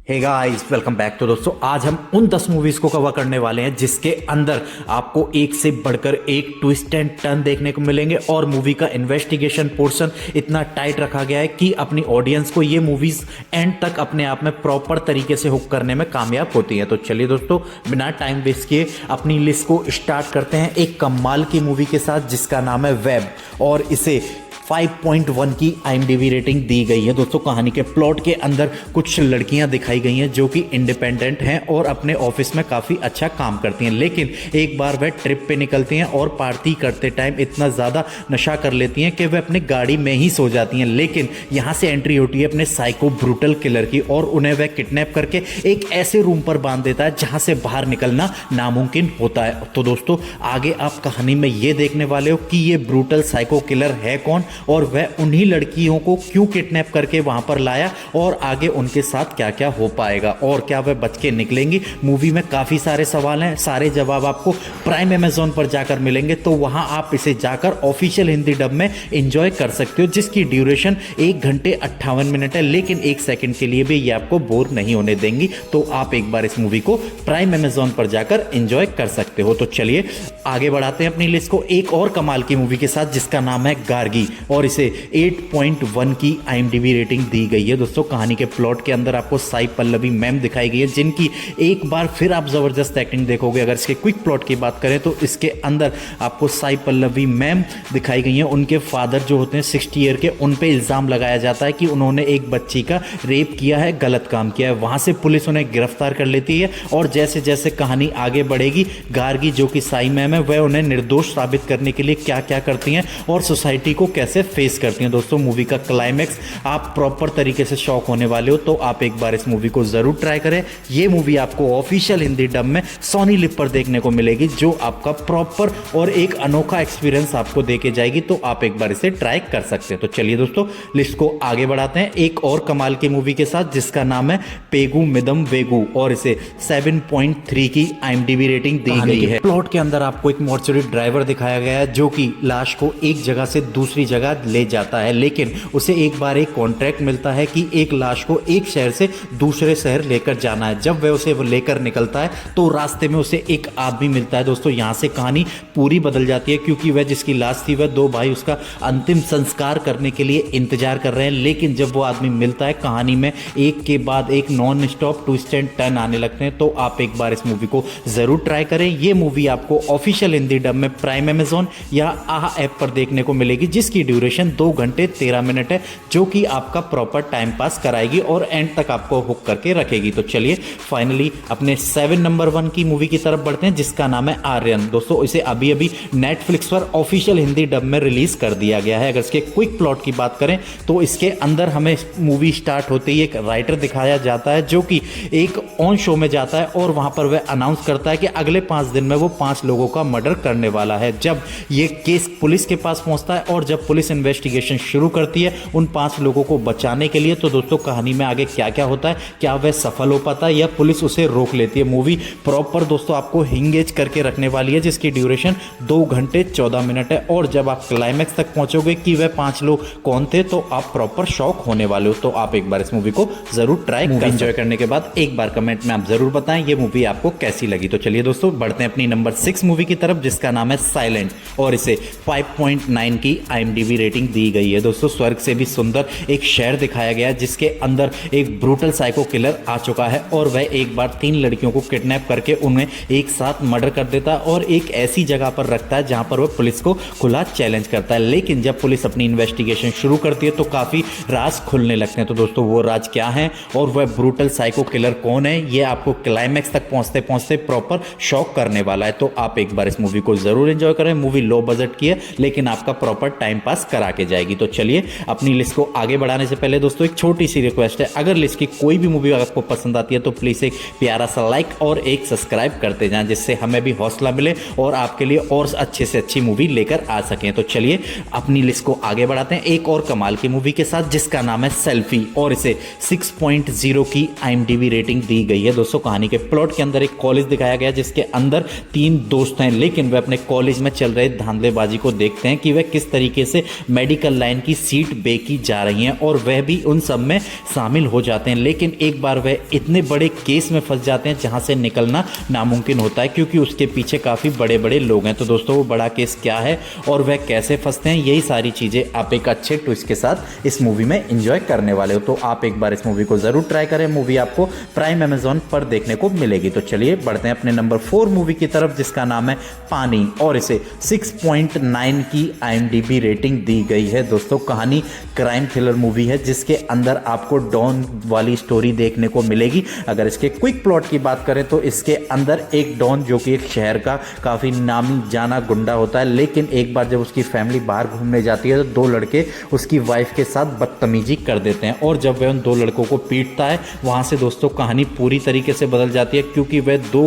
Hey guys, welcome back. तो दोस्तों, आज हम उन 10 मूवीज को कवर करने वाले हैं जिसके अंदर आपको एक से बढ़कर एक ट्विस्ट एंड टर्न देखने को मिलेंगे और मूवी का इन्वेस्टिगेशन पोर्शन इतना टाइट रखा गया है कि अपनी ऑडियंस को ये मूवीज एंड तक अपने आप में प्रॉपर तरीके से हुक करने में कामयाब होती हैं। तो चलिए दोस्तों, बिना टाइम वेस्ट किए अपनी लिस्ट को स्टार्ट करते हैं एक कमाल की मूवी के साथ जिसका नाम है वेब, और इसे 5.1 की IMDb रेटिंग दी गई है। दोस्तों, कहानी के प्लॉट के अंदर कुछ लड़कियां दिखाई गई हैं जो कि इंडिपेंडेंट हैं और अपने ऑफिस में काफ़ी अच्छा काम करती हैं, लेकिन एक बार वह ट्रिप पे निकलती हैं और पार्टी करते टाइम इतना ज़्यादा नशा कर लेती हैं कि वह अपनी गाड़ी में ही सो जाती हैं। लेकिन यहाँ से एंट्री होती है अपने साइको ब्रूटल किलर की और उन्हें वह किडनैप करके एक ऐसे रूम पर बांध देता है जहाँ से बाहर निकलना नामुमकिन होता है। तो दोस्तों, आगे आप कहानी में ये देखने वाले हो कि ये ब्रूटल साइको किलर है कौन और वह उन्हीं लड़कियों को क्यों किडनैप करके वहां पर लाया और आगे उनके साथ क्या क्या हो पाएगा और क्या वह बच के निकलेंगी। मूवी में काफ़ी सारे सवाल हैं, सारे जवाब आपको प्राइम अमेजोन पर जाकर मिलेंगे, तो वहां आप इसे जाकर ऑफिशियल हिंदी डब में एंजॉय कर सकते हो, जिसकी ड्यूरेशन 1 घंटे 58 मिनट है। लेकिन 1 सेकंड के लिए भी ये आपको बोर नहीं होने देंगी, तो आप एक बार इस मूवी को प्राइम अमेजोन पर जाकर एंजॉय कर सकते हो। तो चलिए आगे बढ़ाते हैं अपनी लिस्ट को एक और कमाल की मूवी के साथ जिसका नाम है गार्गी, और इसे 8.1 की IMDb रेटिंग दी गई है। दोस्तों, कहानी के प्लॉट के अंदर आपको साई पल्लवी मैम दिखाई गई है जिनकी एक बार फिर आप जबरदस्त एक्टिंग देखोगे। अगर इसके क्विक प्लॉट की बात करें तो इसके अंदर आपको साई पल्लवी मैम दिखाई गई हैं। उनके फादर जो होते हैं 60 ईयर के, उन पे इल्ज़ाम लगाया जाता है कि उन्होंने एक बच्ची का रेप किया है, गलत काम किया है। वहाँ से पुलिस उन्हें गिरफ्तार कर लेती है और जैसे जैसे कहानी आगे बढ़ेगी, गार्गी जो कि साई मैम है वह उन्हें निर्दोष साबित करने के लिए क्या क्या करती हैं और सोसाइटी को कैसे फेस करती हैं। दोस्तों, मूवी का क्लाइमैक्स आप प्रॉपर तरीके से शॉक होने वाले हो, तो आप एक बार इस मूवी को जरूर ट्राई करें। ये मूवी आपको ऑफिशियल हिंदी डब में सोनी लिव पर देखने को मिलेगी, जो आपका प्रॉपर और एक अनोखा एक्सपीरियंस आपको देके जाएगी, तो आप एक बार इसे ट्राई कर सकते हैं। तो चलिए दोस्तों, लिस्ट को आगे बढ़ाते हैं एक और कमाल की मूवी के साथ जिसका नाम है पेगू मिदम वेगू, और इसे 7.3 की IMDb रेटिंग दी गई है। प्लॉट के अंदर आपको एक मॉर्चरी ड्राइवर दिखाया गया है जो कि लाश को एक जगह से दूसरी जगह ले जाता है, लेकिन उसे एक बार एक कॉन्ट्रैक्ट मिलता है कि एक लाश को एक शहर से दूसरे शहर लेकर जाना है। जब वह उसे लेकर निकलता है तो रास्ते में उसे एक आदमी मिलता है। दोस्तों, यहाँ से कहानी पूरी बदल जाती है क्योंकि वह जिसकी लाश थी वह 2 भाई उसका अंतिम संस्कार करने के लिए इंतजार कर रहे हैं, लेकिन जब वो आदमी मिलता है कहानी में एक के बाद एक non stop twist and turn आने लगते हैं। तो आप एक बार इस मूवी को जरूर ट्राई करें। ये मूवी आपको ऑफिशियल हिंदी डब में प्राइम अमेजोन या आहा ऐप पर देखने को मिलेगी, जिसकी ड्यूरेशन 2 घंटे 13 मिनट है, जो कि आपका प्रॉपर टाइम पास कराएगी और एंड तक आपको हुक करके रखेगी। तो चलिए फाइनली अपने 7 नंबर 1 की मूवी की तरफ बढ़ते हैं जिसका नाम है आर्यन। दोस्तों, इसे अभी अभी नेटफ्लिक्स पर ऑफिशियल हिंदी डब में रिलीज कर दिया गया है। अगर इसके क्विक प्लॉट की बात करें तो इसके अंदर हमें मूवी स्टार्ट होते ही एक राइटर दिखाया जाता है जो कि एक ऑन शो में जाता है और वहां पर वह अनाउंस करता है कि अगले 5 दिन में वो 5 लोगों का मर्डर करने वाला है। जब ये केस पुलिस के पास पहुंचता है और जब पुलिस इन्वेस्टिगेशन शुरू करती है उन 5 लोगों को बचाने के लिए, तो दोस्तों कहानी में आगे क्या क्या होता है, क्या वह सफल हो पाता है या पुलिस उसे रोक लेती है। मूवी प्रॉपर दोस्तों आपको हिंगेज करके रखने वाली है, जिसकी ड्यूरेशन 2 घंटे 14 मिनट है, और जब आप क्लाइमैक्स तक पहुंचोगे कि वह 5 लोग कौन थे तो आप प्रॉपर शॉक होने वाले हो। तो आप एक बार इस मूवी को जरूर ट्राई कर एंजॉय करने के बाद एक बार कमेंट में आप जरूर बताएं ये मूवी आपको कैसी लगी। तो चलिए दोस्तों, बढ़ते हैं अपनी नंबर 6 मूवी की तरफ जिसका नाम है साइलेंट, और इसे 5.9 की IMDb रेटिंग दी गई है। दोस्तों, स्वर्ग से भी सुंदर एक शहर दिखाया गया है जिसके अंदर एक ब्रूटल साइको किलर आ चुका है और वह एक बार 3 लड़कियों को किडनैप करके उन्हें एक साथ मर्डर कर देता है और एक ऐसी जगह पर रखता है जहां पर वह पुलिस को खुला चैलेंज करता है। लेकिन जब पुलिस अपनी इन्वेस्टिगेशन शुरू करती है तो काफी राज खुलने लगते हैं। तो दोस्तों, वो राज क्या है और वह ब्रूटल साइको किलर कौन है, ये आपको क्लाइमैक्स तक पहुंचते पहुंचते प्रॉपर शॉक करने वाला है। तो आप एक बार इस मूवी को जरूर एंजॉय करें। मूवी लो बजट की है लेकिन आपका प्रॉपर टाइम पास करा के जाएगी। तो चलिए अपनी लिस्ट को आगे बढ़ाने से पहले दोस्तों एक छोटी सी रिक्वेस्ट है, अगर लिस्ट की कोई भी मूवी आपको पसंद आती है तो प्लीज एक प्यारा सा लाइक और एक सब्सक्राइब करते जाएं, जिससे हमें भी हौसला मिले और आपके लिए और अच्छे से अच्छी मूवी लेकर आ सकें। तो चलिए अपनी लिस्ट को आगे बढ़ाते हैं एक और कमाल की मूवी के साथ जिसका नाम है सेल्फी, और इसे 6.0 की IMDb रेटिंग दी गई है। दोस्तों, कहानी के प्लॉट के अंदर एक कॉलेज दिखाया गया जिसके अंदर 3 दोस्त हैं, लेकिन वे अपने कॉलेज में चल रहे धांधलेबाजी को देखते हैं कि वह किस तरीके से मेडिकल लाइन की सीट बेची जा रही हैं और वह भी उन सब में शामिल हो जाते हैं। लेकिन एक बार वह इतने बड़े केस में फंस जाते हैं जहां से निकलना नामुमकिन होता है, क्योंकि उसके पीछे काफ़ी बड़े बड़े लोग हैं। तो दोस्तों वो बड़ा केस क्या है और वह कैसे फंसते हैं, यही सारी चीज़ें आप एक अच्छे ट्विस्ट के साथ इस मूवी में एंजॉय करने वाले हो। तो आप एक बार इस मूवी को ज़रूर ट्राई करें। मूवी आपको प्राइम अमेजॉन पर देखने को मिलेगी। तो चलिए बढ़ते हैं अपने नंबर 4 मूवी की तरफ, जिसका नाम है पानी और इसे 6.9 की IMDb रेटिंग दी गई है। दोस्तों कहानी क्राइम थ्रिलर मूवी है जिसके अंदर आपको डॉन वाली स्टोरी देखने को मिलेगी। अगर इसके क्विक प्लॉट की बात करें तो इसके अंदर एक डॉन जो कि एक शहर का काफ़ी नामी जाना गुंडा होता है, लेकिन एक बार जब उसकी फैमिली बाहर घूमने जाती है तो दो लड़के उसकी वाइफ के साथ बदतमीजी कर देते हैं और जब वह उन दो लड़कों को पीटता है वहाँ से दोस्तों कहानी पूरी तरीके से बदल जाती है, क्योंकि वह दो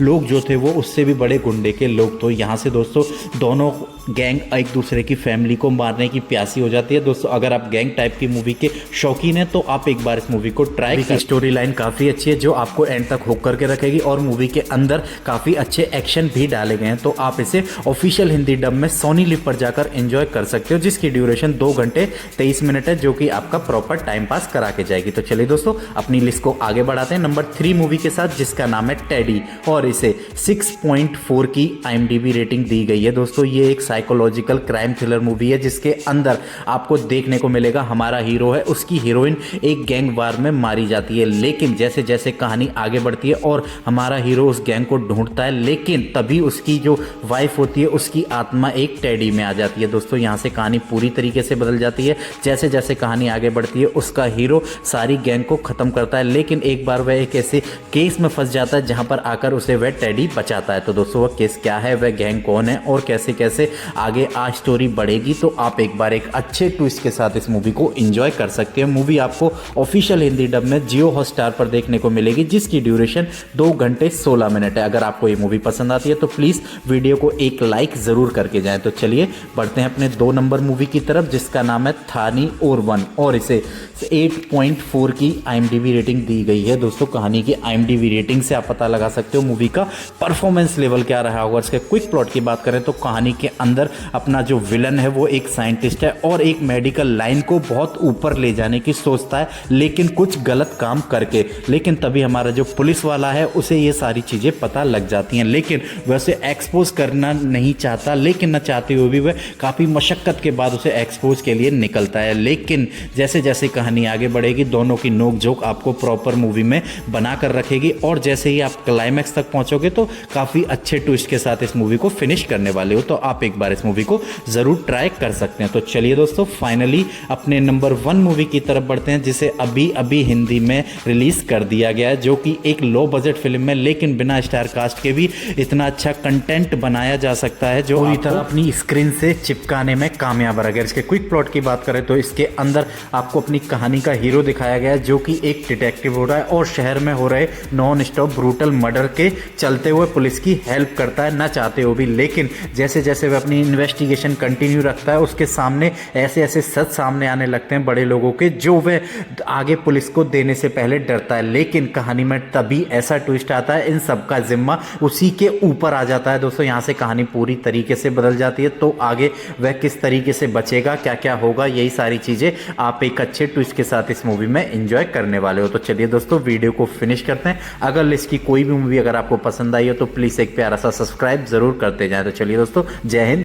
लोग जो थे वो उससे भी बड़े गुंडे के लोग। तो यहाँ से दोस्तों दोनों गैंग एक दूसरे की फैमिली को मारने की प्यासी हो जाती है। दोस्तों अगर आप गैंग टाइप की मूवी के शौकीन हैं तो आप एक बार इस मूवी को ट्राई करें। स्टोरी लाइन काफ़ी अच्छी है जो आपको एंड तक हुक करके रखेगी और मूवी के अंदर काफ़ी अच्छे एक्शन भी डाले गए हैं। तो आप इसे ऑफिशियल हिंदी डब में सोनी लिव पर जाकर एंजॉय कर सकते हो, जिसकी ड्यूरेशन 2 घंटे 23 मिनट है, जो कि आपका प्रॉपर टाइम पास करा के जाएगी। तो चलिए दोस्तों अपनी लिस्ट को आगे बढ़ाते हैं नंबर 3 मूवी के साथ, जिसका नाम है टेडी और इसे 6.4 की IMDb रेटिंग दी गई है। दोस्तों ये एक साइकोलॉजिकल क्राइम थ्रिलर मूवी है जिसके अंदर आपको देखने को मिलेगा हमारा हीरो है, उसकी हीरोइन एक गैंग वार में मारी जाती है। लेकिन जैसे जैसे कहानी आगे बढ़ती है और हमारा हीरो उस गैंग को ढूंढता है, लेकिन तभी उसकी जो वाइफ होती है उसकी आत्मा एक टेडी में आ जाती है। दोस्तों यहाँ से कहानी पूरी तरीके से बदल जाती है। जैसे जैसे कहानी आगे बढ़ती है उसका हीरो सारी गैंग को खत्म करता है, लेकिन एक बार वह एक ऐसे केस में फंस जाता है जहां पर आकर उसे वह टेडी बचाता है। तो दोस्तों वह केस क्या है, वह गैंग कौन है और कैसे कैसे आगे आज स्टोरी बढ़ेगी, तो आप एक बार एक अच्छे ट्विस्ट के साथ इस मूवी को एंजॉय कर सकते हैं। मूवी आपको ऑफिशियल हिंदी डब में जियो हॉटस्टार पर देखने को मिलेगी, जिसकी ड्यूरेशन 2 घंटे 16 मिनट है। अगर आपको ये मूवी पसंद आती है तो प्लीज़ वीडियो को एक लाइक ज़रूर करके जाएं। तो चलिए बढ़ते हैं अपने 2 नंबर मूवी की तरफ, जिसका नाम है थानी और 1 और इसे 8.4 की IMDb रेटिंग दी गई है। दोस्तों कहानी की IMDb रेटिंग से आप पता लगा सकते हो मूवी का परफॉर्मेंस लेवल क्या रहा होगा। इसके क्विक प्लॉट की बात करें तो कहानी के अंदर अपना जो विलन है वो एक साइंटिस्ट है और एक मेडिकल लाइन को बहुत ऊपर ले जाने की सोचता है, लेकिन कुछ गलत काम करके। लेकिन तभी हमारा जो पुलिस वाला है उसे ये सारी चीज़ें पता लग जाती हैं, लेकिन वह उसे एक्सपोज करना नहीं चाहता, लेकिन न चाहते हुए भी वह काफ़ी मशक्क़त के बाद उसे एक्सपोज के लिए निकलता है। लेकिन जैसे जैसे कहानी आगे बढ़ेगी दोनों की नोक झोंक आपको प्रॉपर मूवी में बना कर रखेगी और जैसे ही आप क्लाइमैक्स तक पहुंचोगे तो काफ़ी अच्छे ट्विस्ट के साथ इस मूवी को फिनिश करने वाले हो। तो आप एक बार इस मूवी को ज़रूर ट्राई कर सकते हैं। तो चलिए दोस्तों फाइनली अपने नंबर 1 मूवी की तरफ बढ़ते हैं, जिसे अभी अभी हिंदी में रिलीज़ कर दिया गया है, जो कि एक लो बजट फिल्म है, लेकिन बिना स्टार कास्ट के भी इतना अच्छा कंटेंट बनाया जा सकता है जो पूरी तरह अपनी स्क्रीन से चिपकाने में कामयाब है। अगर इसके क्विक प्लॉट की बात करें तो इसके अंदर आपको अपनी कहानी का हीरो दिखाया गया है, जो कि एक डिटेक्टिव हो रहा है और शहर में हो रहे नॉन स्टॉप ब्रूटल मर्डर के चलते हुए पुलिस की हेल्प करता है, ना चाहते हुए भी। लेकिन जैसे जैसे वह अपनी इन्वेस्टिगेशन कंटिन्यू रखता है उसके सामने ऐसे ऐसे सच सामने आने लगते हैं बड़े लोगों के, जो वह आगे पुलिस को देने से पहले डरता है। लेकिन कहानी में तभी ऐसा ट्विस्ट आता है, इन सब का जिम्मा उसी के ऊपर आ जाता है। दोस्तों यहाँ से कहानी पूरी तरीके से बदल जाती है। तो आगे वह किस तरीके से बचेगा, क्या क्या होगा, यही सारी चीज़ें आप एक अच्छे ट्विस्ट के साथ इस मूवी में एंजॉय करने वाले हो। तो चलिए दोस्तों वीडियो को फिनिश करते हैं। अगर इसकी कोई भी मूवी अगर आपको पसंद आई हो तो प्लीज़ एक प्यारा सा सब्सक्राइब जरूर करते जाएं। तो चलिए दोस्तों जय हिंद।